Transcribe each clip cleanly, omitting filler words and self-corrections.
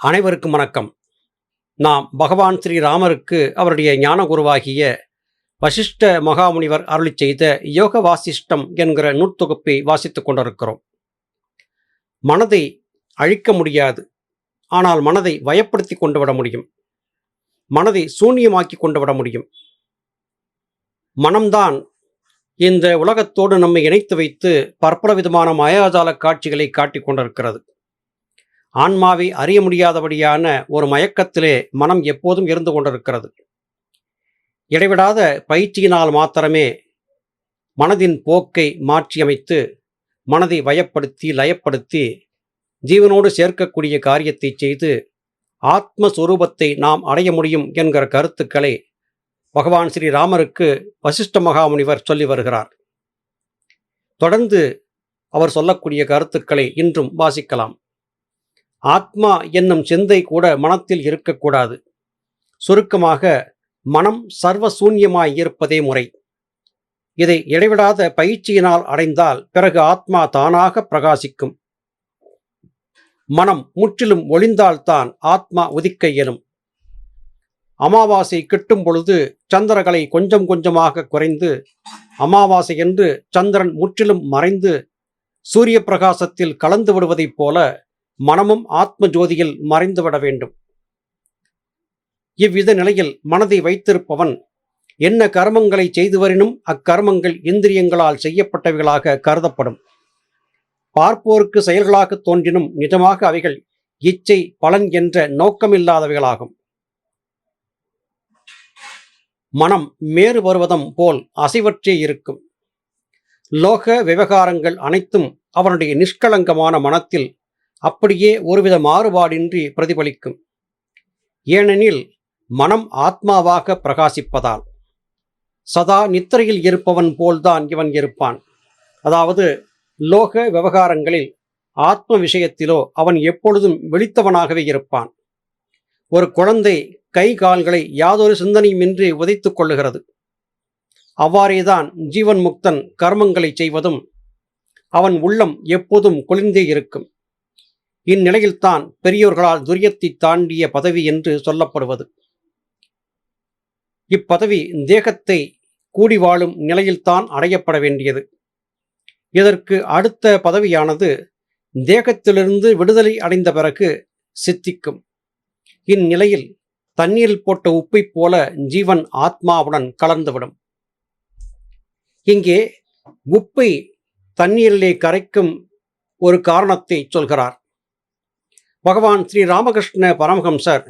அனைவருக்கும் வணக்கம். நாம் பகவான் ஸ்ரீராமருக்கு அவருடைய ஞான குருவாகிய வசிஷ்ட மகாமுனிவர் அருளிச் செய்த யோக வாசிஷ்டம் என்கிற நூற்தொகுப்பை வாசித்துக் கொண்டிருக்கிறோம். மனதை அழிக்க முடியாது, ஆனால் மனதை வயப்படுத்தி கொண்டு விட முடியும். மனதை சூன்யமாக்கி கொண்டு விட முடியும். மனம்தான் இந்த உலகத்தோடு நம்மை இணைத்து வைத்து பற்பல விதமான மாயாஜால காட்சிகளை காட்டிக் கொண்டிருக்கிறது. ஆன்மாவை அறிய முடியாதபடியான ஒரு மயக்கத்திலே மனம் எப்போதும் இருந்து கொண்டிருக்கிறது. இடைவிடாத பயிற்சியினால் மாத்திரமே மனதின் போக்கை மாற்றியமைத்து மனதை வயப்படுத்தி லயப்படுத்தி ஜீவனோடு சேர்க்கக்கூடிய காரியத்தை செய்து ஆத்மஸ்வரூபத்தை நாம் அடைய முடியும் என்கிற கருத்துக்களை பகவான் ஸ்ரீராமருக்கு வசிஷ்ட மகாமுனிவர் சொல்லி வருகிறார். தொடர்ந்து அவர் சொல்லக்கூடிய கருத்துக்களை இன்றும் வாசிக்கலாம். ஆத்மா என்னும் சிந்தை கூட மனத்தில் இருக்கக்கூடாது. சுருக்கமாக, மனம் சர்வ சூன்யமாய் இருப்பதே முறை. இதை இடைவிடாத பயிற்சியினால் அடைந்தால் பிறகு ஆத்மா தானாக பிரகாசிக்கும். மனம் முற்றிலும் ஒளிந்தால்தான் ஆத்மா உதிக்க இயலும். அமாவாசை கிட்டும் பொழுது சந்திரகலை கொஞ்சம் கொஞ்சமாக குறைந்து அமாவாசை என்று சந்திரன் முற்றிலும் மறைந்து சூரிய பிரகாசத்தில் கலந்து விடுவதைப் போல மனமும் ஆத்ம ஜோதியில் மறைந்துவிட வேண்டும். இவ்வித நிலையில் மனதை வைத்திருப்பவன் என்ன கர்மங்களை செய்து வரினும் அக்கர்மங்கள் இந்திரியங்களால் செய்யப்பட்டவைகளாக கருதப்படும். பார்ப்போருக்கு செயல்களாக தோன்றினும் நிஜமாக அவைகள் இச்சை பலன் என்ற நோக்கமில்லாதவைகளாகும். மனம் மேறு பருவதம் போல் அசைவற்றே இருக்கும். லோக விவகாரங்கள் அனைத்தும் அவனுடைய நிஷ்களங்கமான மனத்தில் அப்படியே ஒருவித மாறுபாடின்றி பிரதிபலிக்கும். ஏனெனில் மனம் ஆத்மாவாக பிரகாசிப்பதால். சதா நித்திரையில் இருப்பவன் போல்தான் இவன் இருப்பான். அதாவது லோக விவகாரங்களில் ஆத்ம விஷயத்திலோ அவன் எப்பொழுதும் விழித்தவனாகவே இருப்பான். ஒரு குழந்தை கை கால்களை யாதொரு சிந்தனையுமின்றி உதைத்துக் கொள்ளுகிறது. அவ்வாறேதான் ஜீவன் முக்தன் கர்மங்களை செய்வதும் அவன் உள்ளம் எப்போதும் குளிர்ந்தே இருக்கும். இந்நிலையில்தான் பெரியோர்களால் துரியத்தை தாண்டிய பதவி என்று சொல்லப்படுவது. இப்பதவி தேகத்தை கூடி வாழும் நிலையில்தான் அடையப்பட வேண்டியது. இதற்கு அடுத்த பதவியானது தேகத்திலிருந்து விடுதலை அடைந்த பிறகு சித்திக்கும். இந்நிலையில் தண்ணீரில் போட்ட உப்பை போல ஜீவன் ஆத்மாவுடன் கலந்துவிடும். இங்கே உப்பை தண்ணீரிலே கரைக்கும் ஒரு காரணத்தை சொல்கிறார். பகவான் ஸ்ரீ ராமகிருஷ்ண பரமஹம்சர்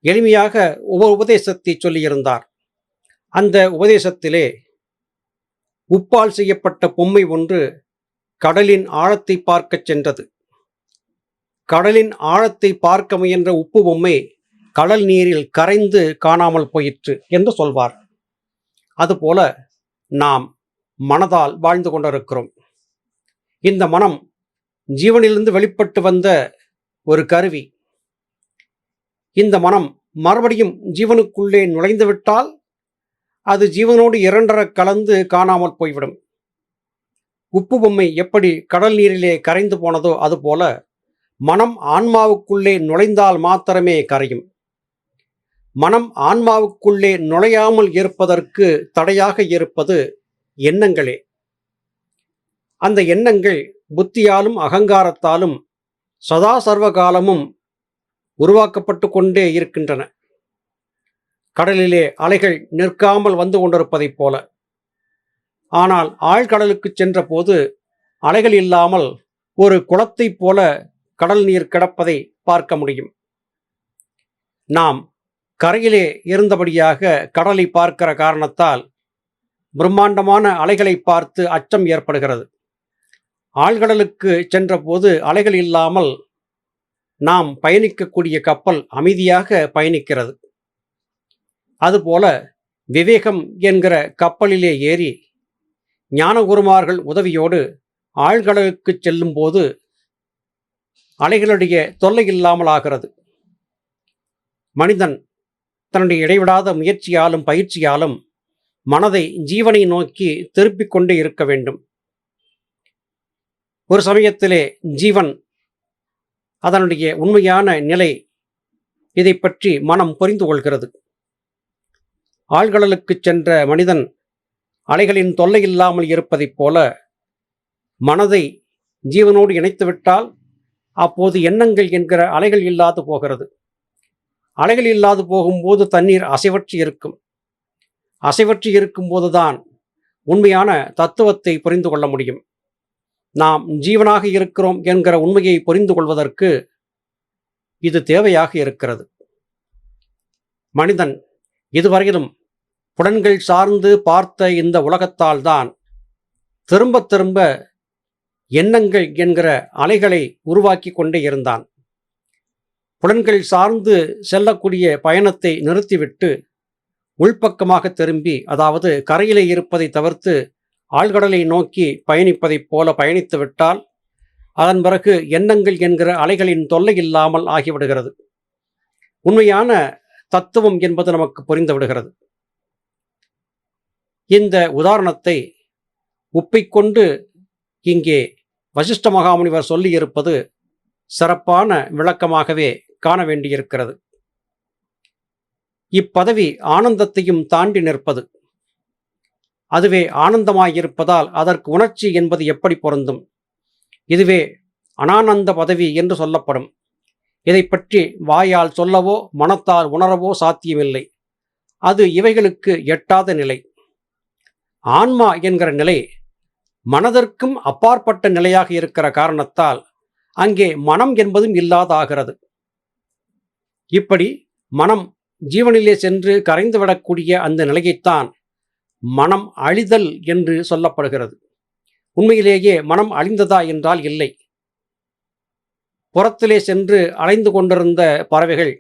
எளிமையாக உபதேசத்தை சொல்லியிருந்தார். அந்த உபதேசத்திலே உப்பால் செய்யப்பட்ட பொம்மை ஒன்று கடலின் ஆழத்தை பார்க்கச் சென்றது. கடலின் ஆழத்தை பார்க்க முயன்ற உப்பு பொம்மை கடல் நீரில் கரைந்து காணாமல் போயிற்று என்று சொல்வார். அதுபோல நாம் மனதால் வாழ்ந்து கொண்டிருக்கிறோம். இந்த மனம் ஜீவனிலிருந்து வெளிப்பட்டு வந்த ஒரு கருவி. இந்த மனம் மறுபடியும் ஜீவனுக்குள்ளே நுழைந்துவிட்டால் அது ஜீவனோடு இரண்டர கலந்து காணாமல் போய்விடும். உப்பு பொம்மை எப்படி கடல் நீரிலே கரைந்து போனதோ அதுபோல மனம் ஆன்மாவுக்குள்ளே நுழைந்தால் மாத்திரமே கரையும். மனம் ஆன்மாவுக்குள்ளே நுழையாமல் இருப்பதற்கு தடையாக இருப்பது எண்ணங்களே. அந்த எண்ணங்கள் புத்தியாலும் அகங்காரத்தாலும் சதா சர்வகாலமும் உருவாக்கப்பட்டு கொண்டே இருக்கின்றன. கடலிலே அலைகள் நிற்காமல் வந்து கொண்டிருப்பதைப் போல. ஆனால் ஆழ்கடலுக்கு சென்ற போது அலைகள் இல்லாமல் ஒரு குளத்தைப் போல கடல் நீர் கிடப்பதை பார்க்க முடியும். நாம் கரையிலே இருந்தபடியாக கடலை பார்க்கிற காரணத்தால் பிரம்மாண்டமான அலைகளை பார்த்து அச்சம் ஏற்படுகிறது. ஆழ்கடலுக்கு சென்றபோது அலைகள் இல்லாமல் நாம் பயணிக்கக்கூடிய கப்பல் அமைதியாக பயணிக்கிறது. அதுபோல விவேகம் என்கிற கப்பலிலே ஏறி ஞானகுருமார்கள் உதவியோடு ஆழ்கடலுக்கு செல்லும் போது அலைகளுடைய தொல்லை இல்லாமல் ஆகிறது. மனிதன் தன்னுடைய இடைவிடாத முயற்சியாலும் பயிற்சியாலும் மனதை ஜீவனை நோக்கி திருப்பிக் கொண்டே இருக்க வேண்டும். ஒரு சமயத்திலே ஜீவன் அதனுடைய உண்மையான நிலை இதை பற்றி மனம் புரிந்து கொள்கிறது. ஆழ்கடலுக்கு சென்ற மனிதன் அலைகளின் தொல்லை இல்லாமல் இருப்பதைப் போல மனதை ஜீவனோடு இணைத்துவிட்டால் அப்போது எண்ணங்கள் என்கிற அலைகள் இல்லாது போகிறது. அலைகள் இல்லாது போகும்போது தண்ணீர் அசைவற்று இருக்கும். அசைவற்று இருக்கும்போதுதான் உண்மையான தத்துவத்தை புரிந்து கொள்ள முடியும். நாம் ஜீவனாக இருக்கிறோம் என்கிற உண்மையை புரிந்து கொள்வதற்கு இது தேவையாக இருக்கிறது. மனிதன் இதுவரையிலும் புலன்கள் சார்ந்து பார்த்த இந்த உலகத்தால் தான் திரும்ப திரும்ப எண்ணங்கள் என்கிற அலைகளை உருவாக்கி கொண்டே இருந்தான். புலன்கள் சார்ந்து செல்லக்கூடிய பயணத்தை நிறுத்திவிட்டு உள்பக்கமாக திரும்பி, அதாவது கரையிலே இருப்பதை தவிர்த்து ஆழ்கடலை நோக்கி பயணிப்பதைப் போல பயணித்து விட்டால் அதன் பிறகு எண்ணங்கள் என்கிற அலைகளின் தொல்லை இல்லாமல் ஆகிவிடுகிறது. உண்மையான தத்துவம் என்பது நமக்கு புரிந்து விடுகிறது. இந்த உதாரணத்தை ஒப்பிக்கொண்டு இங்கே வசிஷ்ட மகாமுனிவர் சொல்லியிருப்பது சிறப்பான விளக்கமாகவே காண வேண்டியிருக்கிறது. இப்பதவி ஆனந்தத்தையும் தாண்டி நிற்பது. அதுவே ஆனந்தமாயிருப்பதால் அதற்கு உணர்ச்சி என்பது எப்படி பொருந்தும்? இதுவே அனானந்த பதவி என்று சொல்லப்படும். இதை பற்றி வாயால் சொல்லவோ மனத்தால் உணரவோ சாத்தியமில்லை. அது இவைகளுக்கு எட்டாத நிலை. ஆன்மா என்கிற நிலை மனதிற்கும் அப்பாற்பட்ட நிலையாக இருக்கிற காரணத்தால் அங்கே மனம் என்பதும் இல்லாதாகிறது. இப்படி மனம் ஜீவனிலே சென்று கரைந்துவிடக்கூடிய அந்த நிலையைத்தான் மனம் அழிதல் என்று சொல்லப்படுகிறது. உண்மையிலேயே மனம் அழிந்ததா என்றால் இல்லை. புறத்திலே சென்று அலைந்து கொண்டிருந்த பறவைகள்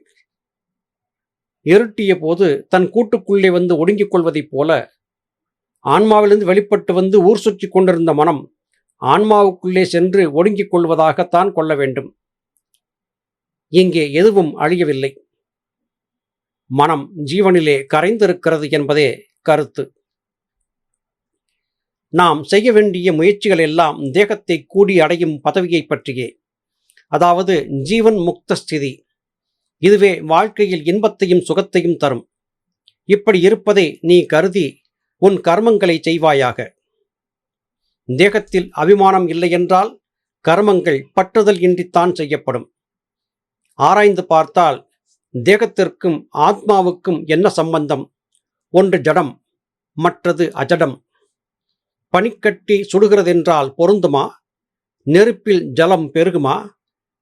இருட்டிய போது தன் கூட்டுக்குள்ளே வந்து ஒடுங்கிக் கொள்வதைப் போல ஆன்மாவிலிருந்து வெளிப்பட்டு வந்து ஊர் சுற்றி கொண்டிருந்த மனம் ஆன்மாவுக்குள்ளே சென்று ஒடுங்கிக் கொள்வதாகத்தான் கொள்ள வேண்டும். இங்கே எதுவும் அழியவில்லை. மனம் ஜீவனிலே கரைந்திருக்கிறது என்பதே கருத்து. நாம் செய்ய வேண்டிய முயற்சிகள் எல்லாம் தேகத்தை கூடி அடையும் பதவியை பற்றியே, அதாவது ஜீவன் முக்த ஸ்திதி. இதுவே வாழ்க்கையில் இன்பத்தையும் சுகத்தையும் தரும். இப்படி இருப்பதை நீ கருதி உன் கர்மங்களை செய்வாயாக. தேகத்தில் அபிமானம் இல்லையென்றால் கர்மங்கள் பற்றுதல் இன்றித்தான் செய்யப்படும். ஆராய்ந்து பார்த்தால் தேகத்திற்கும் ஆத்மாவுக்கும் என்ன சம்பந்தம்? ஒன்று ஜடம், மற்றது அஜடம். பனிக்கட்டி சுடுகிறதென்றால் பொருந்துமா? நெருப்பில் ஜலம் பெருகுமா?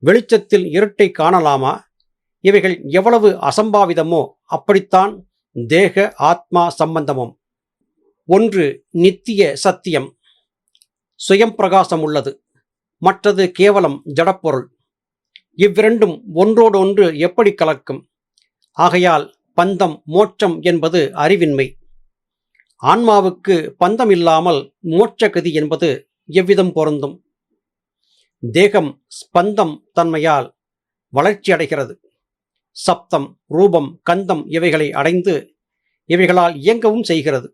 வெளிச்சத்தில் இருட்டை காணலாமா? இவைகள் எவ்வளவு அசம்பாவிதமோ அப்படித்தான் தேக ஆத்மா சம்பந்தமும். ஒன்று நித்திய சத்தியம், சுயம் பிரகாசம் உள்ளது. மற்றது கேவலம் ஜடப்பொருள். இவ்விரண்டும் ஒன்றோடு ஒன்று எப்படி கலக்கும்? ஆகையால் பந்தம் மோட்சம் என்பது அறிவின்மை. ஆன்மாவுக்கு பந்தம் இல்லாமல் மோட்சகதி என்பது எவ்விதம் பொருந்தும்? தேகம் ஸ்பந்தம் தன்மையால் வளர்ச்சி அடைகிறது. சப்தம், ரூபம், கந்தம் இவைகளை அடைந்து இவைகளால் இயங்கவும் செய்கிறது.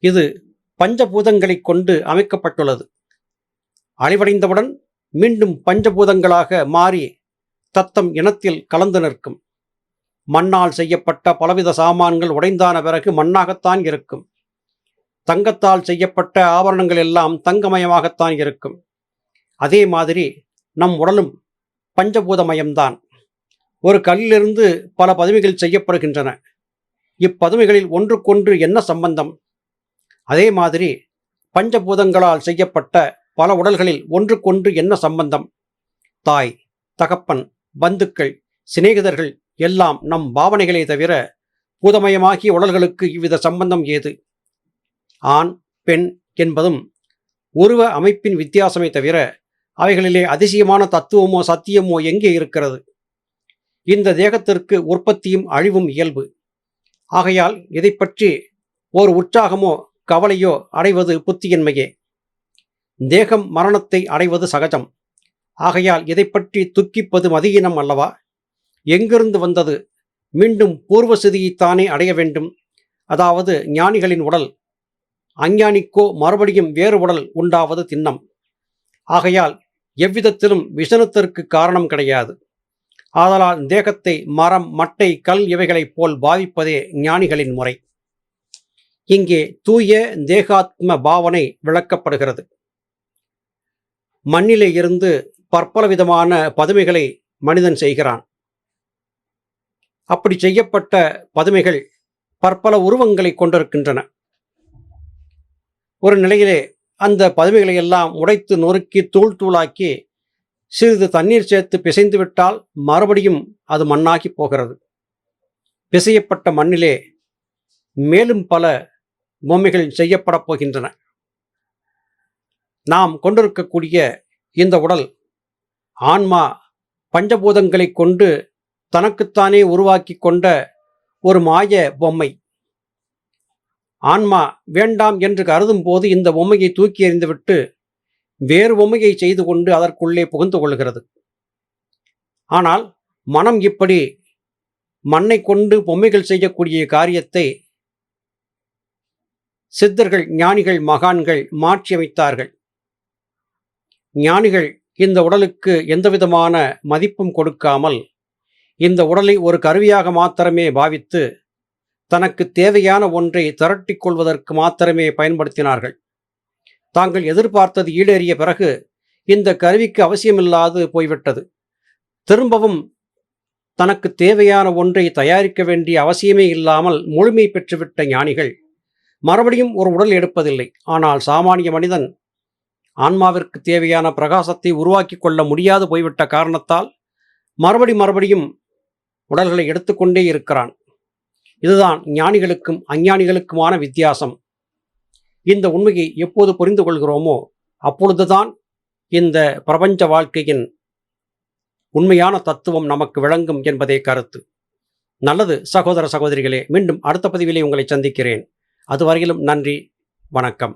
இது பஞ்சபூதங்களை கொண்டு அமைக்கப்பட்டுள்ளது. அழிவடைந்தவுடன் மீண்டும் பஞ்சபூதங்களாக மாறி தத்தம் இனத்தில் கலந்து நிற்கும். மண்ணால் செய்யப்பட்ட பலவித சாமான்கள் உடைந்தான பிறகு மண்ணாகத்தான் இருக்கும். தங்கத்தால் செய்யப்பட்ட ஆபரணங்கள் எல்லாம் தங்கமயமாகத்தான் இருக்கும். அதே மாதிரி நம் உடலும் பஞ்சபூதமயம்தான். ஒரு கல்லிலிருந்து பல பதுமைகள் செய்யப்படுகின்றன. இப்பதுமைகளில் ஒன்றுக்கொன்று என்ன சம்பந்தம்? அதே மாதிரி பஞ்சபூதங்களால் செய்யப்பட்ட பல உடல்களில் ஒன்றுக்கொன்று என்ன சம்பந்தம்? தாய், தகப்பன், பந்துக்கள், சிநேகிதர்கள் எல்லாம் நம் பாவனைகளே தவிர பூதமயமாகிய உடல்களுக்கு இவ்வித சம்பந்தம் ஏது? ஆண், பெண் என்பதும் உருவ அமைப்பின் வித்தியாசமே தவிர அவைகளிலே அதிசயமான தத்துவமோ சத்தியமோ எங்கே இருக்கிறது? இந்த தேகத்திற்கு உற்பத்தியும் அழிவும் இயல்பு. ஆகையால் இதை பற்றி ஓர் உற்சாகமோ கவலையோ அடைவது புத்தியின்மையே. தேகம் மரணத்தை அடைவது சகஜம். ஆகையால் இதை பற்றி துக்கிப்பது மதியீனம் அல்லவா? எங்கிருந்து வந்தது? மீண்டும் பூர்வசிதியைத்தானே அடைய வேண்டும். அதாவது ஞானிகளின் உடல். அஞ்ஞானிக்கோ மறுபடியும் வேறு உடல் உண்டாவது திண்ணம். ஆகையால் எவ்விதத்திலும் விஷனத்திற்கு காரணம் கிடையாது. ஆதலால் தேகத்தை மரம், மட்டை, கல் இவைகளைப் போல் பாவிப்பதே ஞானிகளின் முறை. இங்கே தூய தேகாத்ம பாவனை விளக்கப்படுகிறது. மண்ணிலே இருந்து பற்பல விதமான பதுமைகளை மனிதன் செய்கிறான். அப்படி செய்யப்பட்ட பதுமைகள் பற்பல உருவங்களை கொண்டிருக்கின்றன. ஒரு நிலையிலே அந்த பதுமைகளை எல்லாம் உடைத்து நொறுக்கி தூள் தூளாக்கி சிறிது தண்ணீர் சேர்த்து பிசைந்து விட்டால் மறுபடியும் அது மண்ணாகி போகிறது. பிசையப்பட்ட மண்ணிலே மேலும் பல பொம்மைகள் செய்யப்படப் போகின்றன. நாம் கொண்டிருக்கக்கூடிய இந்த உடல் ஆன்மா பஞ்சபூதங்களை கொண்டு தனக்குத்தானே உருவாக்கி கொண்ட ஒரு மாய பொம்மை. ஆன்மா வேண்டாம் என்று கருதும் போது இந்த பொம்மையை தூக்கி எறிந்துவிட்டு வேறு பொம்மையை செய்து கொண்டு அதற்குள்ளே புகுந்து கொள்கிறது. ஆனால் மனம் இப்படி மண்ணை கொண்டு பொம்மைகள் செய்யக்கூடிய காரியத்தை சித்தர்கள், ஞானிகள், மகான்கள் மாற்றியமைத்தார்கள். ஞானிகள் இந்த உடலுக்கு எந்தவிதமான மதிப்பும் கொடுக்காமல் இந்த உடலை ஒரு கருவியாக மாத்திரமே பாவித்து தனக்கு தேவையான ஒன்றை திரட்டிக் கொள்வதற்கு மாத்திரமே பயன்படுத்தினார்கள். தாங்கள் எதிர்பார்த்தது ஈடேறிய பிறகு இந்த கருவிக்கு அவசியமில்லாது போய்விட்டது. திரும்பவும் தனக்கு தேவையான ஒன்றை தயாரிக்க வேண்டிய அவசியமே இல்லாமல் முழுமை பெற்றுவிட்ட ஞானிகள் மறுபடியும் ஒரு உடல் எடுப்பதில்லை. ஆனால் சாமானிய மனிதன் ஆன்மாவிற்கு தேவையான பிரகாசத்தை உருவாக்கி கொள்ள முடியாது போய்விட்ட காரணத்தால் மறுபடியும் உடல்களை எடுத்துக்கொண்டே இருக்கிறான். இதுதான் ஞானிகளுக்கும் அஞ்ஞானிகளுக்குமான வித்தியாசம். இந்த உண்மையை எப்போது புரிந்து கொள்கிறோமோ அப்பொழுதுதான் இந்த பிரபஞ்ச வாழ்க்கையின் உண்மையான தத்துவம் நமக்கு விளங்கும் என்பதே கருத்து. நல்லது சகோதர சகோதரிகளே, மீண்டும் அடுத்த பதிவிலே உங்களை சந்திக்கிறேன். அதுவரையிலும் நன்றி, வணக்கம்.